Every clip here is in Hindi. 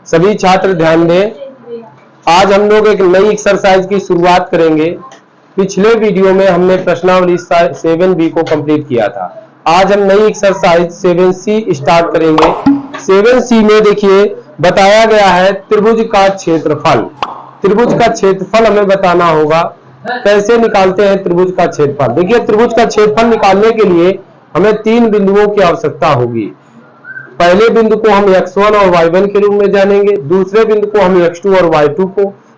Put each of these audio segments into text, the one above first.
सभी छात्र ध्यान दें, आज हम लोग एक नई एक्सरसाइज की शुरुआत करेंगे। पिछले वीडियो में हमने प्रश्नावली 7B को कंप्लीट किया था। आज हम नई एक्सरसाइज 7C स्टार्ट करेंगे। 7C में देखिए बताया गया है त्रिभुज का क्षेत्रफल। त्रिभुज का क्षेत्रफल हमें बताना होगा। कैसे निकालते हैं त्रिभुज का क्षेत्रफल? देखिए त्रिभुज का क्षेत्रफल निकालने के लिए हमें 3 बिंदुओं की आवश्यकता होगी। पहले बिंदु को हम x1 और y1 के रूप में जानेंगे, दूसरे बिंदु को हम x2 और y2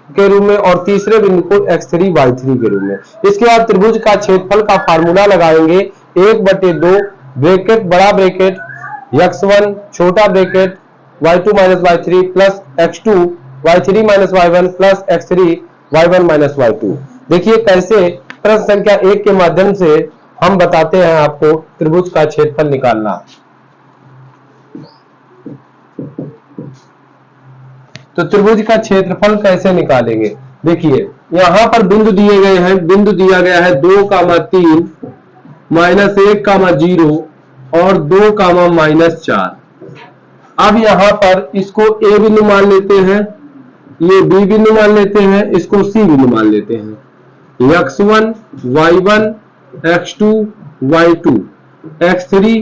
के रूप में, और तीसरे बिंदु को x3 y3 के रूप में। इसके बाद त्रिभुज का क्षेत्रफल का फार्मूला लगाएंगे 1/2 ब्रैकेट बड़ा ब्रैकेट x1 छोटा bracket y2 minus y3 plus x2 y3 minus y1 plus x3 y1 minus y2। देखिए कैसे प्रश्न संख्या 1 के माध्यम से हम बताते हैं आपको त्रिभुज का क्षेत्रफल निकालना। तो त्रिभुज का क्षेत्रफल कैसे निकालेंगे? देखिए यहां पर बिंदु दिए गए हैं। बिंदु दिया गया है 2, 3 -1, 0 और 2, -4। अब यहां पर इसको A बिंदु मान लेते हैं, ये B बिंदु मान लेते हैं, इसको C बिंदु मान लेते हैं। x1 y1 x2 y2 x3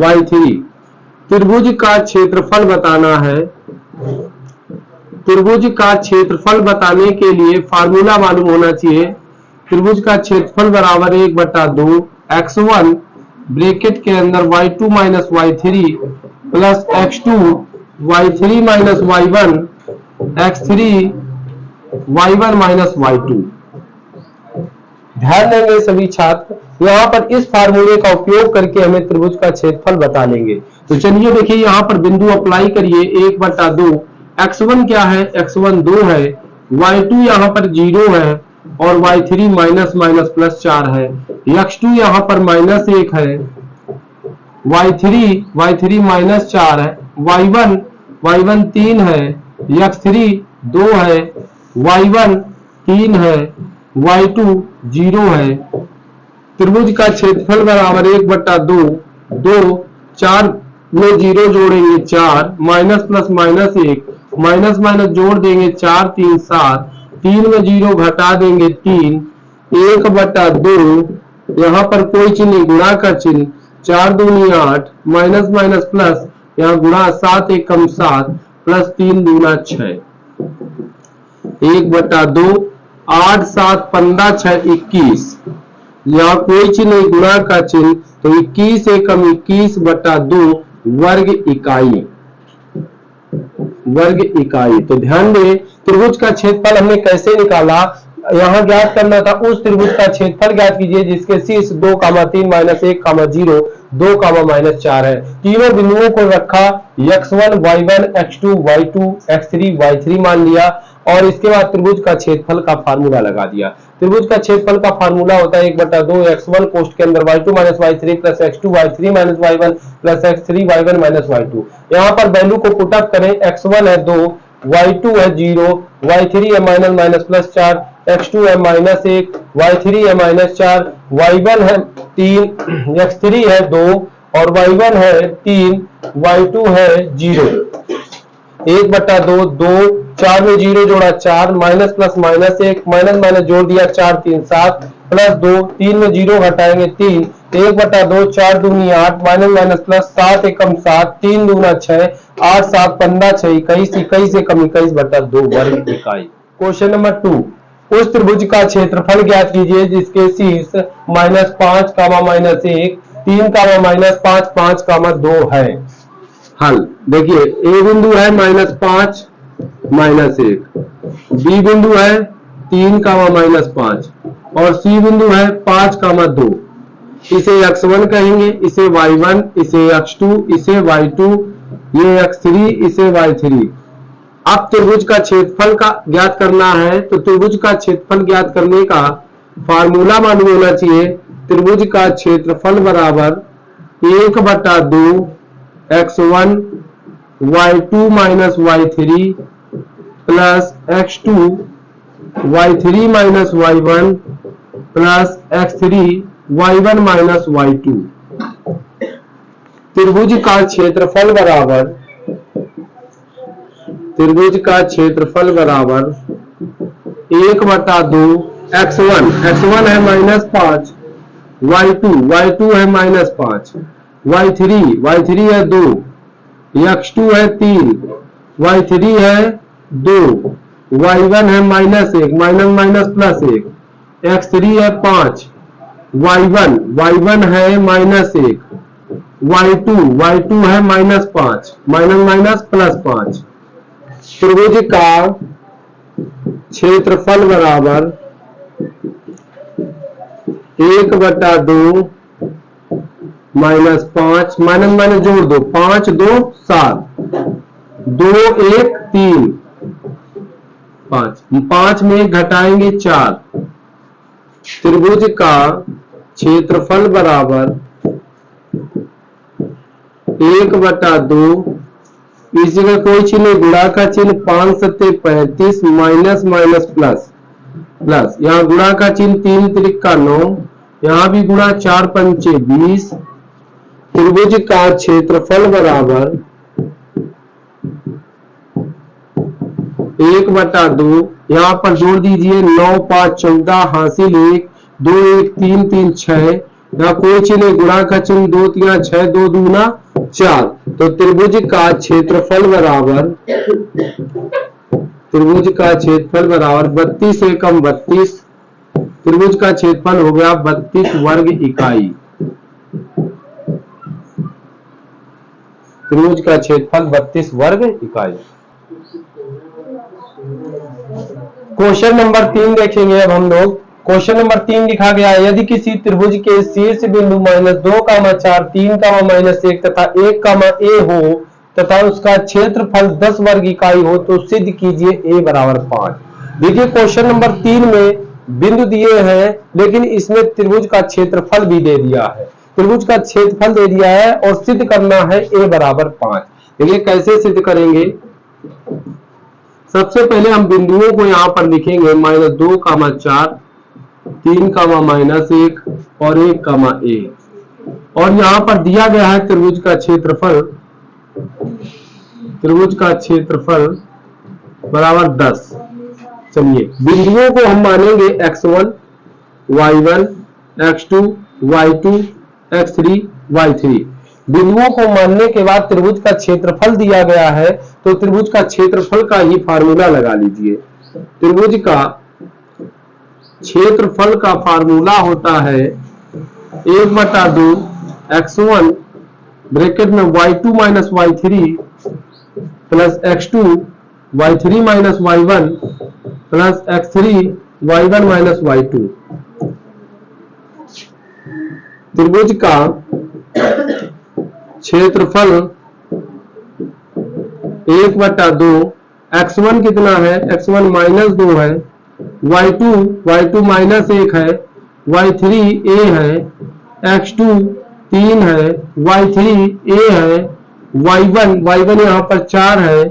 y3। त्रिभुज का क्षेत्रफल बताना है। त्रिभुज का क्षेत्रफल बताने के लिए फार्मूला मालूम होना चाहिए। त्रिभुज का क्षेत्रफल बराबर 1/2 x1 ब्रैकेट के अंदर y2 minus y3 plus x2 y3 minus y1 x3 y1 minus y2। ध्यान देंगे सभी छात्र, यहाँ पर इस फार्मूले का उपयोग करके हमें त्रिभुज का क्षेत्रफल बता लेंगे। तो चलिए देखिए यहाँ पर बिंदु अप्लाई करिए 1/2। x1 क्या है? x1 2 है, y2 यहाँ पर 0 है और y3 माइनस माइनस प्लस 4 है, x2 यहाँ पर -1 है, y3 माइनस 4 है, y1 3 है, x3 2 है, y1 3 है, y2 0 है। त्रिभुज का क्षेत्रफल बराबर 1/2 2 4 में 0 जोड़ेंगे 4 माइनस प्लस -1 माइनस माइनस जोड़ देंगे 4 3 7 3 में 0 घटा देंगे 3 1/2 यहाँ पर कोई चिन्ह नहीं, गुणा का चिन्ह 4 दूनी 8 माइनस माइनस प्लस यहाँ गुणा 7 एकम 7 प्लस 3 दूना 6 1/2 8 7 15 6 21। यहाँ कोई चिन्ह नहीं, गुणा का चिन्ह, तो 21 एकम 21/2 वर्ग इकाई। तो ध्यान दें त्रिभुज का क्षेत्रफल हमने कैसे निकाला। यहाँ ज्ञात करना था उस त्रिभुज का क्षेत्रफल ज्ञात कीजिए जिसके शीर्ष 2, 3 -1, 0 2, -4 है। तीनों बिंदुओं को रखा, x1 y1 x2 y2 x3 y3 मान लिया और इसके बाद त्रिभुज का क्षेत्रफल का फार्मूला लगा दिया। त्रिभुज का क्षेत्रफल का फार्मूला होता है 1/2 x1 कोष्ठ के अंदर y2 minus y3 plus x2 y3 minus y1 plus x3 y1 minus y2। यहाँ पर वैल्यू को पुटअप करें, x1 है 2, y2 है 0, y3 है माइनस माइनस प्लस 4, x2 है -1, y3 है -4, y1 है 3, x3 है 2 और y1 है 3, y2 है 0। 1/2 2 4 में 0 जोड़ा 4 माइनस प्लस -1 माइनस माइनस जोड़ दिया 4 3 7 प्लस 2 3 में 0 घटाएंगे 3 1/2 4 दूनी 8 माइनस माइनस प्लस 7 एकम 7 3 दूना 6 8 7 15 6 21 21 एकम 21/2 वर्ग इकाई। क्वेश्चन नंबर 2, उस त्रिभुज का क्षेत्रफल ज्ञात कीजिए जिसके शीर्ष -5, -1 3, -5 5, 2 है। हल देखिए ए बिंदु है -5 -1, बी बिंदु है 3, -5 और सी बिंदु है 5, 2। इसे x1 कहेंगे, इसे y1, इसे x2, इसे y2, ये x3, इसे y3। अब त्रिभुज का क्षेत्रफल का ज्ञात करना है, तो त्रिभुज का क्षेत्रफल ज्ञात करने का फार्मूला मालूम होना चाहिए। त्रिभुज का क्षेत्रफल बराबर 1/2 x1 y2 minus y3 plus x2 y3 minus y1 plus x3 y1 minus y2। त्रिभुज का क्षेत्रफल बराबर त्रिभुज का क्षेत्रफल बराबर 1/2 x1, x1 है -5, y2 है -5, y3 है 2, x2 है 3, y3 है 2, y1 है -1, -1, x3 है 5, y1 है -1, y2 है -5, +5। त्रिभुज का क्षेत्रफल बराबर 1/2 -5, माइनस जोड़ दो, 5 2 7, 2 1 3, 5 में घटाएंगे 4। त्रिभुज का क्षेत्रफल बराबर 1/2, इस जगह कोई चिन्ह नहीं, गुणा का चिन्ह, 5 7 35, माइनस प्लस, यहाँ गुणा का चिन्ह, 3 त्रिक का 9, यहाँ भी गुणा, 4 पंचे 20। त्रिभुज का क्षेत्रफल बराबर 1/2, यहाँ पर जोड़ दीजिए, 9 5 14, हासिल 1, 2 1 3 3 6, यहाँ कोई चिन्ह, गुणा का चिन्ह, 2 3 6, 2 दूना 4। तो त्रिभुज का क्षेत्रफल बराबर 32 एकम 32, त्रिभुज का क्षेत्रफल हो गया 32 वर्ग इकाई। त्रिभुज का क्षेत्रफल 32 वर्ग इकाई। क्वेश्चन नंबर 3 देखेंगे अब हम लोग। क्वेश्चन नंबर 3 लिखा गया है, यदि किसी त्रिभुज के शीर्ष बिंदु -2, 4, 3, -1 तथा 1, a हो तथा उसका क्षेत्रफल 10 वर्ग इकाई हो तो सिद्ध कीजिए a बराबर 5। देखिए क्वेश्चन नंबर 3 में बिंदु दिए हैं, लेकिन इसमें त्रिभुज का क्षेत्रफल भी दे दिया है। त्रिभुज का क्षेत्रफल दे दिया है और सिद्ध करना है a बराबर 5। देखिए कैसे सिद्ध करेंगे। सबसे पहले हम बिंदुओं को यहां पर लिखेंगे, -2, 4, 3, -1 और 1, a, और यहां पर दिया गया है त्रिभुज का क्षेत्रफल बराबर 10। चलिए बिंदुओं को हम मानेंगे x1, y1, x2, y2, x3, y3। बिंदुओं को मानने के बाद त्रिभुज का क्षेत्रफल दिया गया है, तो त्रिभुज का क्षेत्रफल का ही फार्मूला लगा लीजिए। त्रिभुज का क्षेत्रफल का फार्मूला होता है 1/2 x1 ब्रैकेट में y2 - y3 plus x2 y3 - y1 plus x3 y1 - y2। त्रिभुज का क्षेत्रफल 1/2, x1 कितना है, x1 -2 है, y2 -1 है, y3 a है, x2 3 है, y3 a है, y1 यहाँ पर 4 है,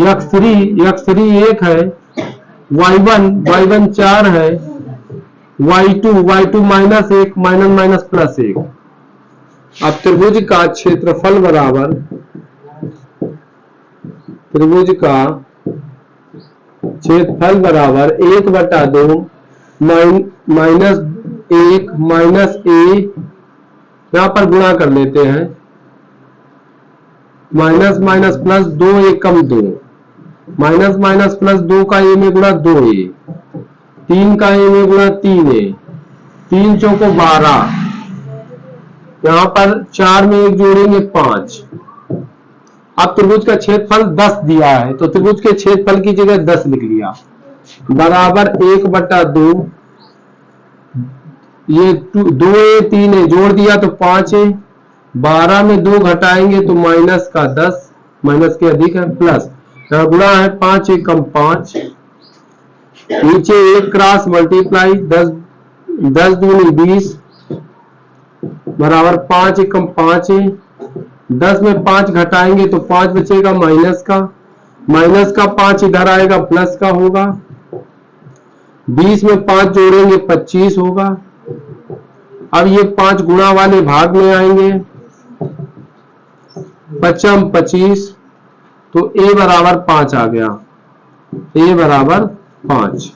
x3 1 है, y1 4 है, y2 -1 +1। अब त्रिभुज का क्षेत्रफल बराबर 1/2 -1 -a, यहां पर गुणा कर लेते हैं, माइनस प्लस 2 एकम 2, -2 का a में गुणा 2a, 3 का a में गुणा 3a, 3 चौको 12, यहां पर 4 में 1 जोड़ेंगे 5। अब त्रिभुज का क्षेत्रफल 10 दिया है, तो त्रिभुज के क्षेत्रफल की जगह 10 लिख लिया, बराबर 1/2, ये 2a 3a जोड़ दिया तो 5a, 12 में 2 घटाएंगे तो माइनस का 10, माइनस के अधिक है, प्लस यहां गुणा है, 5 एकम 5, नीचे 1 क्रॉस मल्टीप्लाई, 10 दूनी 20 बराबर 5 एकम 5 है। 10 में 5 घटाएंगे तो 5 बचेगा माइनस का 5 इधर आएगा, प्लस का होगा। 20 में 5 जोड़ेंगे 25 होगा। अब ये 5 गुणा वाले भाग में आएंगे, 5 25, तो a बराबर 5 आ गया, a बराबर 5,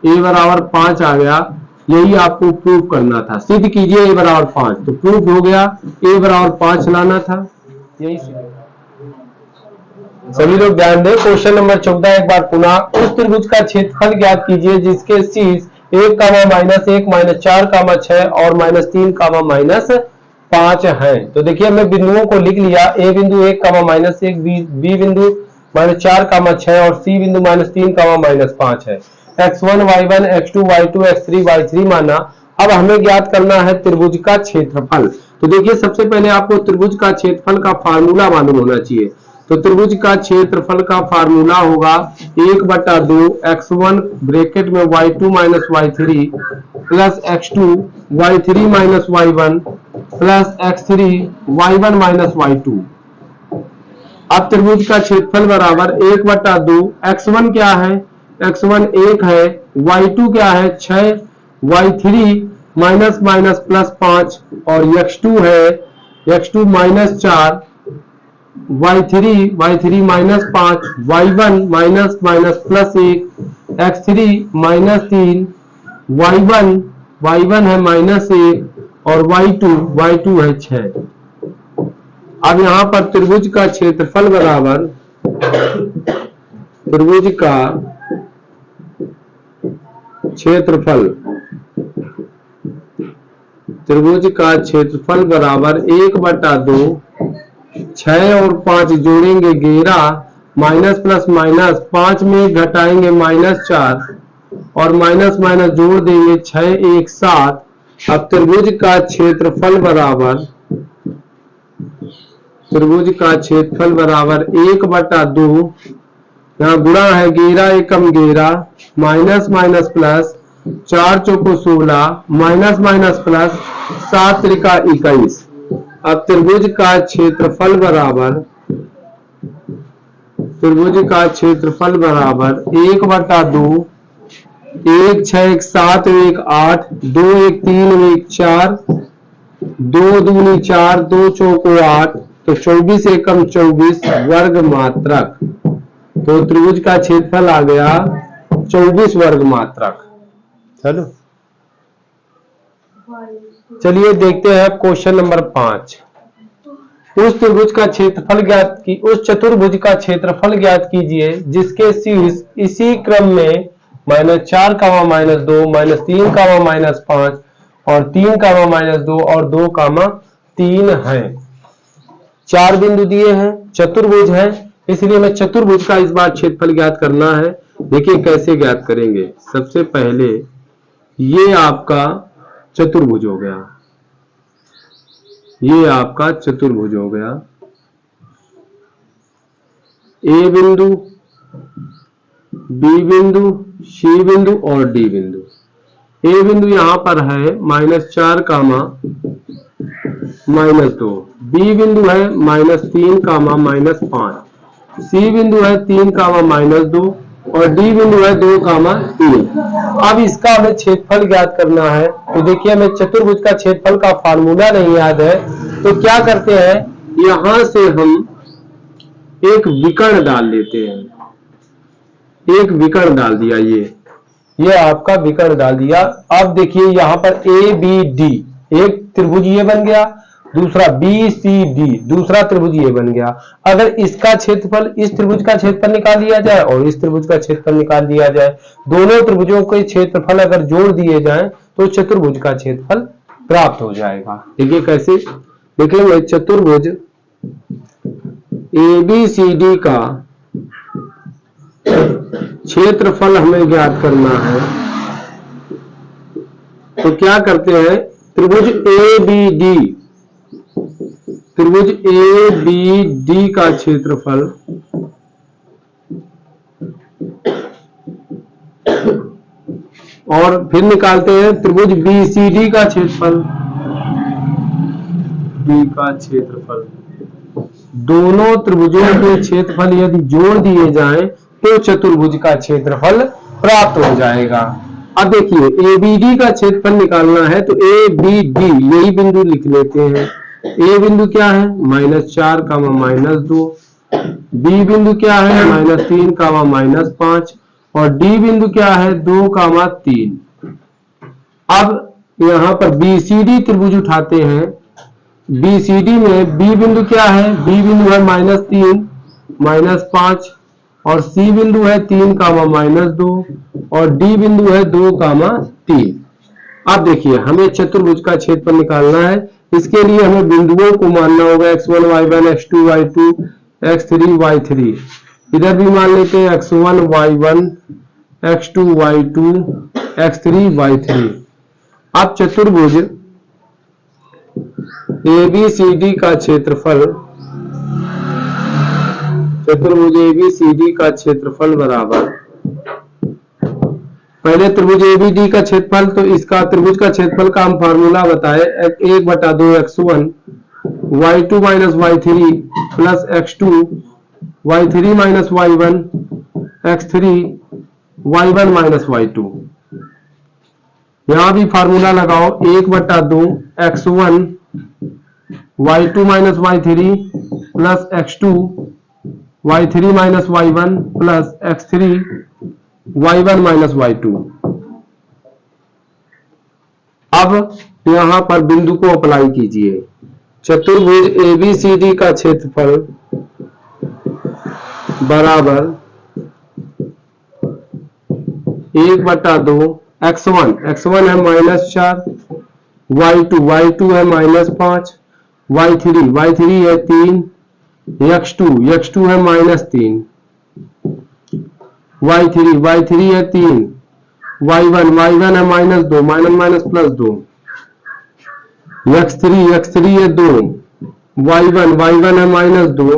a बराबर 5 आ गया। यही आपको प्रूफ करना था, सिद्ध कीजिए a बराबर 5, तो प्रूफ हो गया, a बराबर 5 लाना था, यही सभी लोग ध्यान दें। क्वेश्चन नंबर 14 एक बार पुनः, उस त्रिभुज का क्षेत्रफल ज्ञात कीजिए जिसके शीर्ष 1, -1, -4, 6 और -3, -5 है। तो देखिए मैं बिंदुओं को लिख लिया, a बिंदु 1, -1, b बिंदु -4, 6 और c बिंदु -3, -5 है। x1 y1 x2 y2 x3 y3 माना। अब हमें ज्ञात करना है त्रिभुज का क्षेत्रफल। तो देखिए सबसे पहले आपको त्रिभुज का क्षेत्रफल का फार्मूला मालूम होना चाहिए। तो त्रिभुज का क्षेत्रफल का फार्मूला होगा 1/2 x1 ब्रैकेट में y2 y3 plus x2 y3 y1 plus x3 y1 y2। अब त्रिभुज का क्षेत्रफल बराबर 1/2 x1 क्या है, x1 1 है, y2 क्या है 6, y3 माइनस माइनस प्लस 5 और x2 है, x2 -4, y3 -5, y1 minus minus plus 1, x3 -3, y1 है -1 और y2 है 6। अब यहां पर त्रिभुज का क्षेत्रफल बराबर त्रिभुज का क्षेत्रफल बराबर 1/2, 6 और 5 जोड़ेंगे 11, माइनस प्लस माइनस 5 में घटाएंगे -4 और माइनस माइनस जोड़ देंगे 6 1 7। अब त्रिभुज का क्षेत्रफल बराबर 1/2, यहाँ गुणा है 11 एकम 11, माइनस माइनस प्लस 4 चौको 16, माइनस माइनस प्लस 7 त्रिका 21। अब त्रिभुज का क्षेत्रफल बराबर 1/2, 1 6 1 7 1 8, 2 1 3 1 4, 2 दूनी 4, 2 चौको 8, तो 24 एकम 24 वर्ग मात्रक। तो त्रिभुज का क्षेत्रफल आ गया 24 वर्ग मात्रक। चलो चलिए देखते हैं क्वेश्चन नंबर 5। उस त्रिभुज का क्षेत्रफल ज्ञात की उस चतुर्भुज का क्षेत्रफल ज्ञात कीजिए जिसके शीर्ष इसी क्रम में -4, -2, -3, -5 और 3, -2 और 2, 3 है। 4 बिंदु दिए हैं, चतुर्भुज है, इसलिए हमें चतुर्भुज का इस बार क्षेत्रफल ज्ञात करना है। देखिए कैसे ज्ञात करेंगे। सबसे पहले ये आपका चतुर्भुज हो गया, ये आपका चतुर्भुज हो गया। ए बिंदु, बी बिंदु, सी बिंदु और डी बिंदु। ए बिंदु यहां पर है -4, -2, बी बिंदु है -3, -5, सी बिंदु है 3, -2 और डी बिंदु है 2, 3। अब इसका हमें क्षेत्रफल ज्ञात करना है। तो देखिए हमें चतुर्भुज का क्षेत्रफल का फार्मूला नहीं याद है, तो क्या करते हैं, यहां से हम एक विकर्ण डाल देते हैं। एक विकर्ण डाल दिया, ये आपका विकर्ण डाल दिया। अब देखिए यहां पर ए बी डी एक त्रिभुज ये बन गया, दूसरा बी सी डी दूसरा त्रिभुज ये बन गया। अगर इसका क्षेत्रफल इस त्रिभुज का क्षेत्रफल निकाल दिया जाए और इस त्रिभुज का क्षेत्रफल निकाल दिया जाए, दोनों त्रिभुजों के क्षेत्रफल अगर जोड़ दिए जाएं तो चतुर्भुज का क्षेत्रफल प्राप्त हो जाएगा। देखिए कैसे देखेंगे, चतुर्भुज ए बी सी डी का क्षेत्रफल हमें ज्ञात करना है। तो क्या करते हैं, त्रिभुज ए बी डी का क्षेत्रफल और फिर निकालते हैं त्रिभुज बी सी डी का क्षेत्रफल। दोनों त्रिभुजों के क्षेत्रफल यदि जोड़ दिए जाएं तो चतुर्भुज का क्षेत्रफल प्राप्त हो जाएगा। अब देखिए ए बी डी का क्षेत्रफल निकालना है, तो ए बी डी यही बिंदु लिख लेते हैं। ए बिंदु क्या है, -4, -2, बी बिंदु क्या है -3 कामा -5 और डी बिंदु क्या है 2 कामा 3। अब यहां पर बीसीडी त्रिभुज उठाते हैं। बीसीडी में बी बिंदु क्या है, बी बिंदु है -3 -5 और सी बिंदु है 3 कामा -2 और डी बिंदु है 2 कामा 3। अब देखिए हमें चतुर्भुज का क्षेत्रफल निकालना है। इसके लिए हमें बिंदुओं को मानना होगा x1 y1 x2 y2 x3 y3। इधर भी मान लेते हैं x1 y1 x2 y2 x3 y3। अब चतुर्भुज ABCD का क्षेत्रफल, चतुर्भुज ABCD का क्षेत्रफल बराबर, पहले त्रिभुज ABD का क्षेत्रफल, तो इसका त्रिभुज का क्षेत्रफल का हम फार्मूला बताए 1/2 x1 y2 minus y3 plus x2 y3 minus y1 x3 y1 minus y2। यहां भी फार्मूला लगाओ 1/2 x1 y2 minus y3 plus x2 y3 minus y1 plus x3 y1 minus y2। अब यहां पर बिंदु को अप्लाई कीजिए। चतुर्भुज ABCD का क्षेत्रफल बराबर 1/2 x1 है -4 y2 है -5 y3 है 3 x2 है -3 y3 है 3 y1 है -2 माइनस प्लस 2 x3 है 2 y1 है -2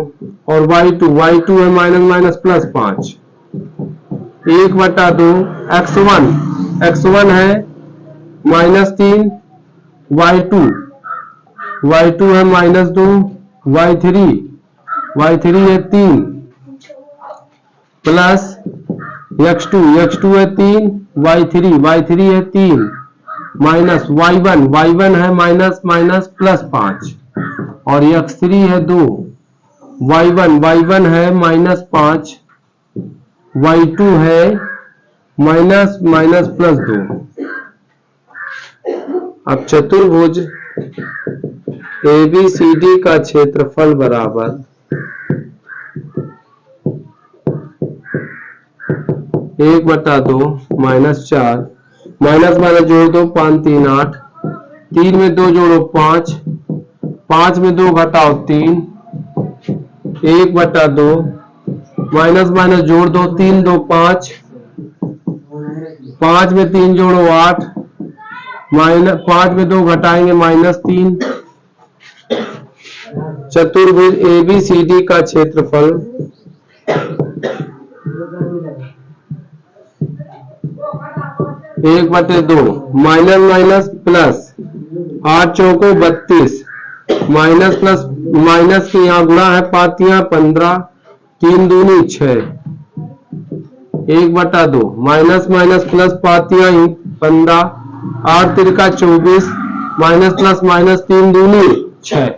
और y2 है माइनस प्लस 5। 1/2 x1 है -3 y2 है -2 y3 है 3 प्लस x2 है 3 y3 है 3 माइनस y1 है माइनस प्लस 5 और x3 है 2 y1 है -5 y2 है माइनस प्लस 2। अब चतुर्भुज ABCD का क्षेत्रफल बराबर 1/2 -4 माइनस जोड़ दो 5 3 8 3 में 2 जोड़ो 5 5 में 2 घटाओ 3 1/2 माइनस जोड़ दो 3 2 5 5 में 3 जोड़ो 8 5 में 2 घटाएंगे -3। चतुर्भुज ABCD का क्षेत्रफल 1/2 माइनस प्लस 8 चौको 32 माइनस प्लस माइनस के यहाँ गुणा है 5 15 3 दूनी 6 1/2 माइनस प्लस 5 15 8 तिरका 24 माइनस 3 दूनी 6।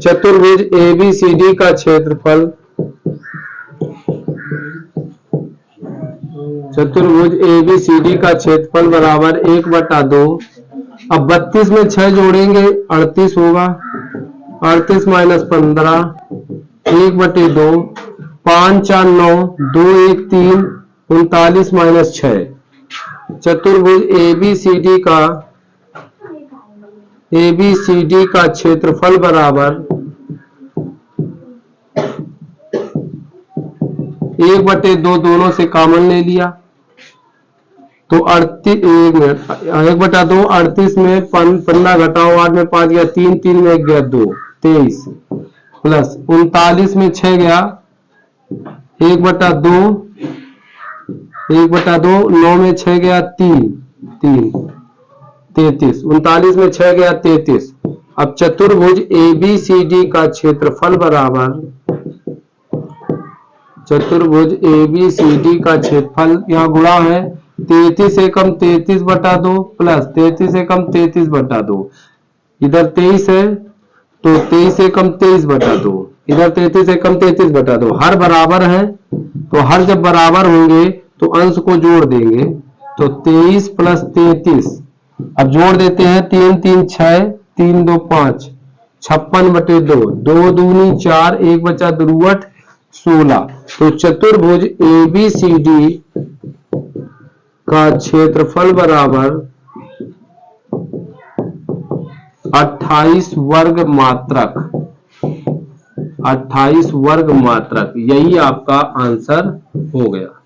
चतुर्भुज ABCD का क्षेत्रफल, चतुर्भुज ABCD का क्षेत्रफल बराबर 1/2। अब 32 में 6 जोड़ेंगे 38 होगा 38 माइनस 15 1/2 5 4 9 2 1 3 39 माइनस 6। चतुर्भुज ABCD का क्षेत्रफल बराबर 1/2 दोनों से कॉमन ले लिया तो 1/2 38 में 15 घटाओ 8 में 5 गया 3 3 में 1 गया 2 23 प्लस 39 में 6 गया 1/2 9 में 6 गया 3 33 39 में 6 गया 33। अब चतुर्भुज ABCD का क्षेत्रफल बराबर, चतुर्भुज ABCD का क्षेत्रफल यहाँ गुणा है 33 एकम 33/2 प्लस 33 एकम 33/2 इधर 23 है तो 23 एकम 23/2 इधर 33 से कम 33 बटा 2, हर बराबर है तो हर जब बराबर होंगे तो अंश को जोड़ देंगे, तो 23 प्लस 33, अब जोड़ देते हैं, 3 3 6, 3 2 5, 56 बटे 2, 2 दूनी 4, 1 बचा दुरुवट 16। तो चतुर्भुज ABCD का क्षेत्रफल बराबर 28 वर्ग मात्रक, 28 वर्ग मात्रक, यही आपका आंसर हो गया।